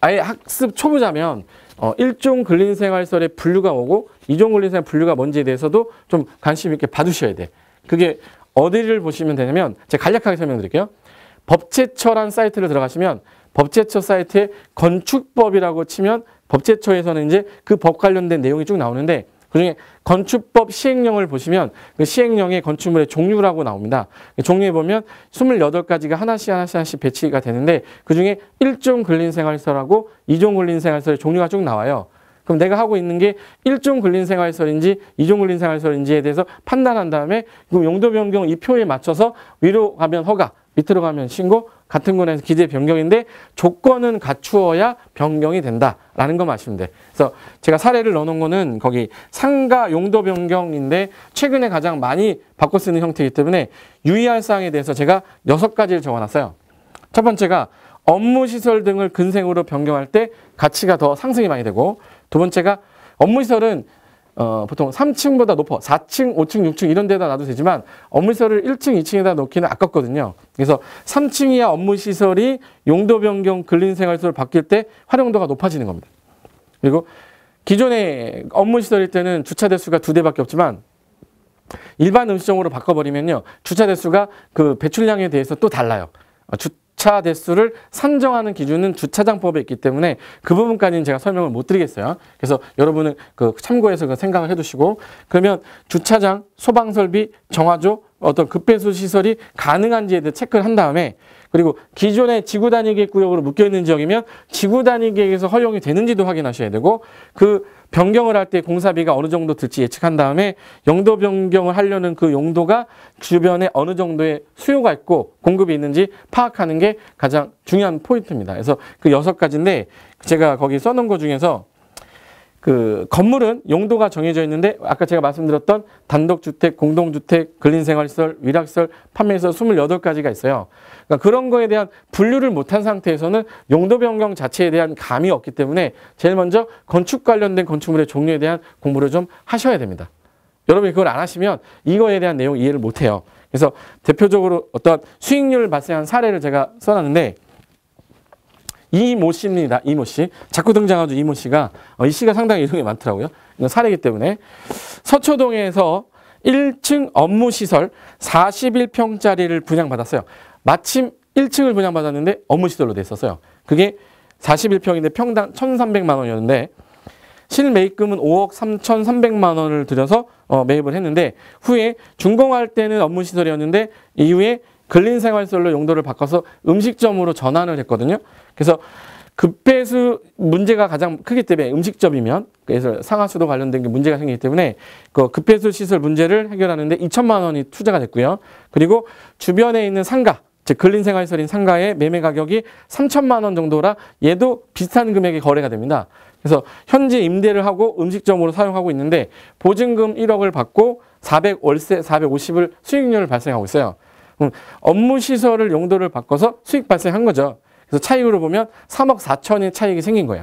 아예 학습 초보자면 1종 근린생활설의 분류가 오고 2종 근린생활 분류가 뭔지에 대해서도 좀 관심 있게 봐두셔야 돼. 그게 어디를 보시면 되냐면 제가 간략하게 설명드릴게요. 법제처란 사이트를 들어가시면 법제처 사이트에 건축법이라고 치면 법제처에서는 이제 그 법 관련된 내용이 쭉 나오는데 그중에 건축법 시행령을 보시면 그 시행령의 건축물의 종류라고 나옵니다. 종류에 보면 28가지가 하나씩 배치가 되는데 그중에 1종 근린생활설하고 2종 근린생활설의 종류가 쭉 나와요. 그럼 내가 하고 있는 게 1종 근린생활설인지 2종 근린생활설인지에 대해서 판단한 다음에 그럼 용도 변경 이 표에 맞춰서 위로 가면 허가, 밑으로 가면 신고, 같은 권에서 기재 변경인데 조건은 갖추어야 변경이 된다라는 것만 아시면 돼. 그래서 제가 사례를 넣어놓은 거는 거기 상가 용도 변경인데 최근에 가장 많이 바꿔 쓰는 형태이기 때문에 유의할 사항에 대해서 제가 6가지를 적어놨어요. 첫 번째가 업무시설 등을 근생으로 변경할 때 가치가 더 상승이 많이 되고, 두 번째가 업무시설은 보통 3층보다 높아 4층, 5층, 6층 이런 데다 놔도 되지만 업무시설을 1층, 2층에다 놓기는 아깝거든요. 그래서 3층 이하 업무시설이 용도 변경 근린생활설로 바뀔 때 활용도가 높아지는 겁니다. 그리고 기존의 업무시설일 때는 주차 대수가 2대밖에 없지만 일반 음식점으로 바꿔버리면요. 주차 대수가 그 배출량에 대해서 또 달라요. 주차 대수를 산정하는 기준은 주차장법에 있기 때문에 그 부분까지는 제가 설명을 못 드리겠어요. 그래서 여러분은 그 참고해서 그 생각을 해두시고, 그러면 주차장, 소방설비, 정화조, 어떤 급배수 시설이 가능한지에 대해 체크를 한 다음에, 그리고 기존의 지구단위 계획구역으로 묶여있는 지역이면 지구단위 계획에서 허용이 되는지도 확인하셔야 되고, 그 변경을 할 때 공사비가 어느 정도 들지 예측한 다음에 용도 변경을 하려는 그 용도가 주변에 어느 정도의 수요가 있고 공급이 있는지 파악하는 게 가장 중요한 포인트입니다. 그래서 그 6가지인데 제가 거기 써놓은 것 중에서 그 건물은 용도가 정해져 있는데 아까 제가 말씀드렸던 단독주택, 공동주택, 근린생활시설, 위락시설, 판매시설 28가지가 있어요. 그러니까 그런 거에 대한 분류를 못한 상태에서는 용도 변경 자체에 대한 감이 없기 때문에 제일 먼저 건축 관련된 건축물의 종류에 대한 공부를 좀 하셔야 됩니다. 여러분이 그걸 안 하시면 이거에 대한 내용 이해를 못해요. 그래서 대표적으로 어떤 수익률 발생한 사례를 제가 써놨는데 이모 씨입니다. 이모 씨. 자꾸 등장하죠. 이모 씨가. 이 씨가 상당히 이름이 많더라고요. 이건 사례이기 때문에. 서초동에서 1층 업무시설 41평짜리를 분양받았어요. 마침 1층을 분양받았는데 업무시설로 돼 있었어요. 그게 41평인데 평당 1,300만 원이었는데 실매입금은 5억 3,300만 원을 들여서 매입을 했는데 후에 준공할 때는 업무시설이었는데 이후에 근린생활시설로 용도를 바꿔서 음식점으로 전환을 했거든요. 그래서 급배수 문제가 가장 크기 때문에 음식점이면 그래서 상하수도 관련된 게 문제가 생기기 때문에 그 급배수 시설 문제를 해결하는데 2천만 원이 투자가 됐고요. 그리고 주변에 있는 상가, 즉 근린생활시설인 상가의 매매 가격이 3천만 원 정도라 얘도 비슷한 금액의 거래가 됩니다. 그래서 현재 임대를 하고 음식점으로 사용하고 있는데 보증금 1억을 받고 400 월세 450을 수익률을 발생하고 있어요. 업무시설을 용도를 바꿔서 수익 발생한 거죠. 그래서 차익으로 보면 3억 4천의 차익이 생긴 거예요.